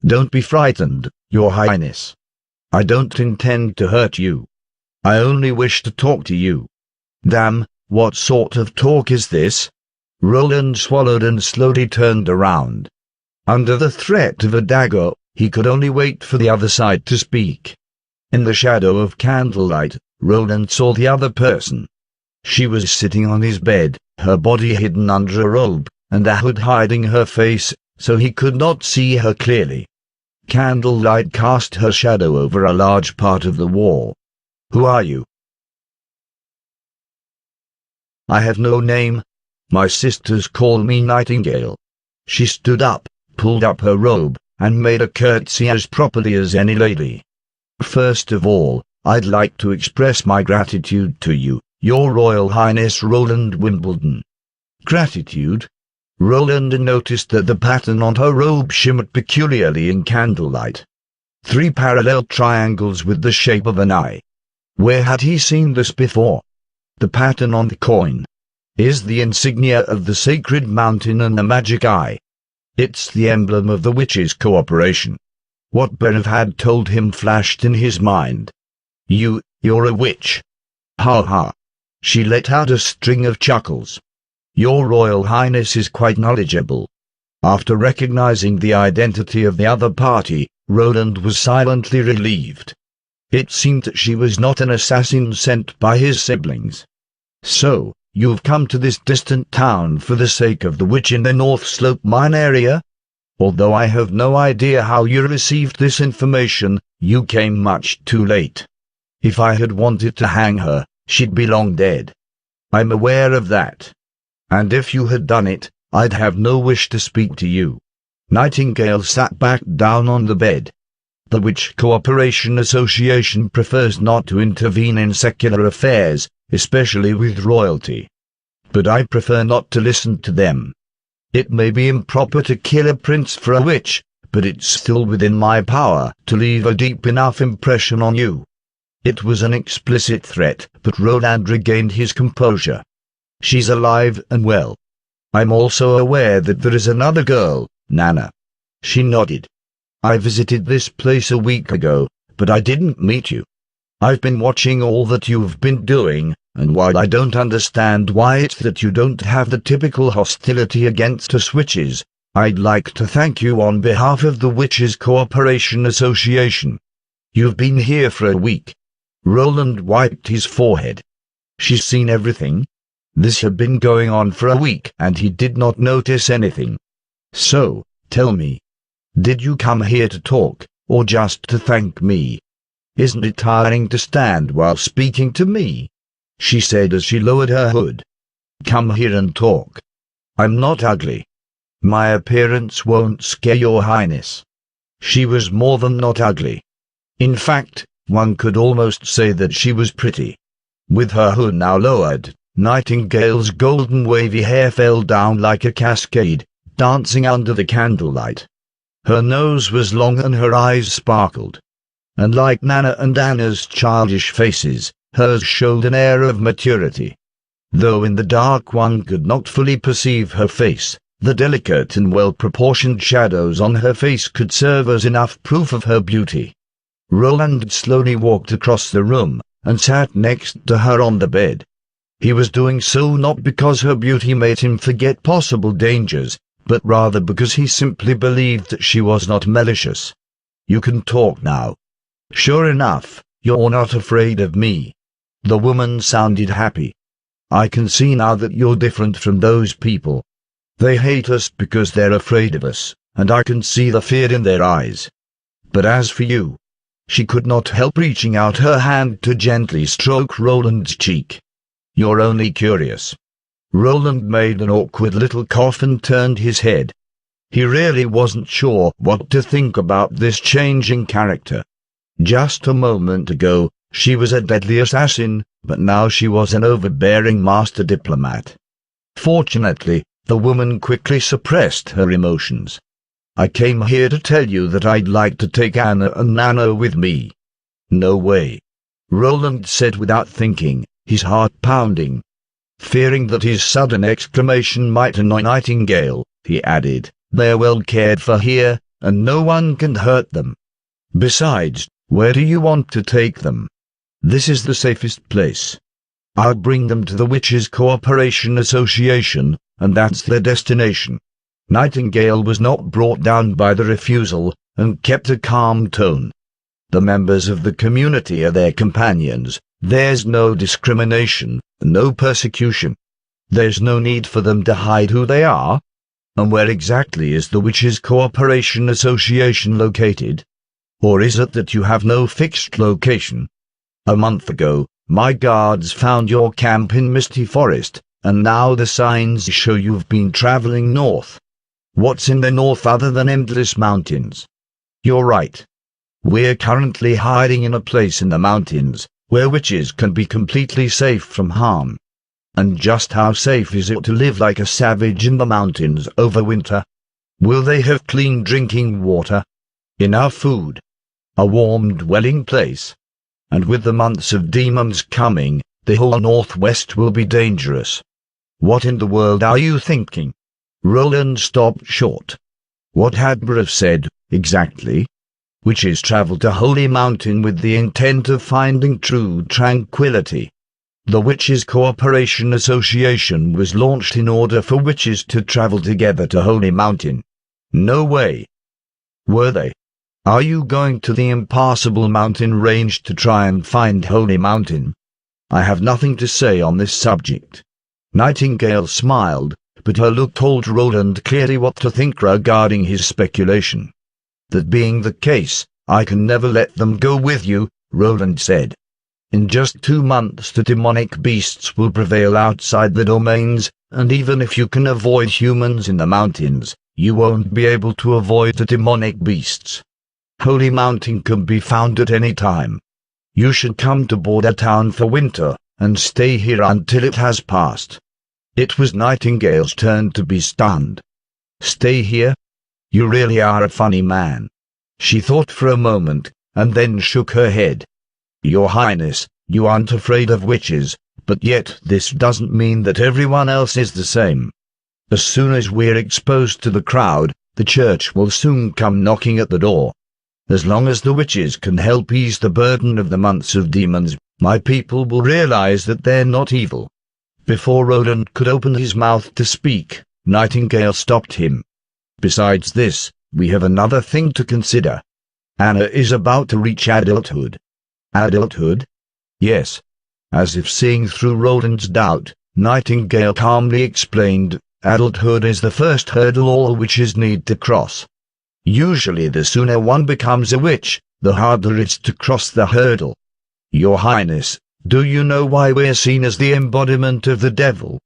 Don't be frightened, Your Highness. I don't intend to hurt you. I only wish to talk to you. Damn, what sort of talk is this? Roland swallowed and slowly turned around. Under the threat of a dagger, he could only wait for the other side to speak. In the shadow of candlelight, Roland saw the other person. She was sitting on his bed, her body hidden under a robe, and a hood hiding her face, so he could not see her clearly. Candlelight cast her shadow over a large part of the wall. Who are you? I have no name. My sisters call me Nightingale. She stood up, pulled up her robe, and made a curtsy as properly as any lady. First of all, I'd like to express my gratitude to you, Your Royal Highness Roland Wimbledon. Gratitude? Roland noticed that the pattern on her robe shimmered peculiarly in candlelight. 3 parallel triangles with the shape of an eye. Where had he seen this before? The pattern on the coin is the insignia of the sacred mountain and the magic eye. It's the emblem of the witches' cooperation. What Berev had told him flashed in his mind. You're a witch. Ha ha. She let out a string of chuckles. Your Royal Highness is quite knowledgeable. After recognizing the identity of the other party, Roland was silently relieved. It seemed that she was not an assassin sent by his siblings. So, you've come to this distant town for the sake of the witch in the North Slope mine area? Although I have no idea how you received this information, you came much too late. If I had wanted to hang her, she'd be long dead. I'm aware of that. And if you had done it, I'd have no wish to speak to you. Nightingale sat back down on the bed. The Witch Cooperation Association prefers not to intervene in secular affairs, especially with royalty. But I prefer not to listen to them. It may be improper to kill a prince for a witch, but it's still within my power to leave a deep enough impression on you. It was an explicit threat, but Roland regained his composure. She's alive and well. I'm also aware that there is another girl, Nana. She nodded. I visited this place a week ago, but I didn't meet you. I've been watching all that you've been doing, and while I don't understand why it's that you don't have the typical hostility against us witches, I'd like to thank you on behalf of the Witches' Cooperation Association. You've been here for a week. Roland wiped his forehead. She's seen everything? This had been going on for a week, and he did not notice anything. So, tell me, did you come here to talk, or just to thank me? Isn't it tiring to stand while speaking to me? She said as she lowered her hood. Come here and talk. I'm not ugly. My appearance won't scare your highness. She was more than not ugly. In fact, one could almost say that she was pretty. With her hood now lowered, Nightingale's golden wavy hair fell down like a cascade, dancing under the candlelight. Her nose was long and her eyes sparkled. And like Nana and Anna's childish faces, hers showed an air of maturity. Though in the dark one could not fully perceive her face, the delicate and well-proportioned shadows on her face could serve as enough proof of her beauty. Roland slowly walked across the room, and sat next to her on the bed. He was doing so not because her beauty made him forget possible dangers, but rather because he simply believed that she was not malicious. You can talk now. Sure enough, you're not afraid of me. The woman sounded happy. I can see now that you're different from those people. They hate us because they're afraid of us, and I can see the fear in their eyes. But as for you, she could not help reaching out her hand to gently stroke Roland's cheek. You're only curious. Roland made an awkward little cough and turned his head. He really wasn't sure what to think about this changing character. Just a moment ago, she was a deadly assassin, but now she was an overbearing master diplomat. Fortunately, the woman quickly suppressed her emotions. I came here to tell you that I'd like to take Anna and Nana with me. No way. Roland said without thinking, his heart pounding. Fearing that his sudden exclamation might annoy Nightingale, he added, they're well cared for here, and no one can hurt them. Besides, where do you want to take them? This is the safest place. I'll bring them to the Witches' Cooperation Association, and that's their destination." Nightingale was not brought down by the refusal, and kept a calm tone. "The members of the community are their companions. There's no discrimination, no persecution. There's no need for them to hide who they are." "And where exactly is the Witches' Cooperation Association located? Or is it that you have no fixed location? A month ago, my guards found your camp in Misty Forest, and now the signs show you've been traveling north. What's in the north other than endless mountains?" "You're right. We're currently hiding in a place in the mountains, where witches can be completely safe from harm." "And just how safe is it to live like a savage in the mountains over winter? Will they have clean drinking water? Enough food? A warm dwelling place? And with the months of demons coming, the whole northwest will be dangerous. What in the world are you thinking?" Roland stopped short. What had Brave said, exactly? Witches travel to Holy Mountain with the intent of finding true tranquility. The Witches' Cooperation Association was launched in order for witches to travel together to Holy Mountain. No way. Were they? Are you going to the impassable mountain range to try and find Holy Mountain? I have nothing to say on this subject. Nightingale smiled, but her look told Roland clearly what to think regarding his speculation. "That being the case, I can never let them go with you," Roland said. "In just 2 months the demonic beasts will prevail outside the domains, and even if you can avoid humans in the mountains, you won't be able to avoid the demonic beasts. Holy Mountain can be found at any time. You should come to Border Town for winter, and stay here until it has passed." It was Nightingale's turn to be stunned. "Stay here? You really are a funny man." She thought for a moment, and then shook her head. "Your Highness, you aren't afraid of witches, but yet this doesn't mean that everyone else is the same. As soon as we're exposed to the crowd, the church will soon come knocking at the door. As long as the witches can help ease the burden of the months of demons, my people will realize that they're not evil." Before Roland could open his mouth to speak, Nightingale stopped him. "Besides this, we have another thing to consider. Anna is about to reach adulthood." "Adulthood?" "Yes." As if seeing through Roland's doubt, Nightingale calmly explained, "Adulthood is the first hurdle all witches need to cross. Usually the sooner one becomes a witch, the harder it's to cross the hurdle. Your Highness, do you know why we're seen as the embodiment of the devil?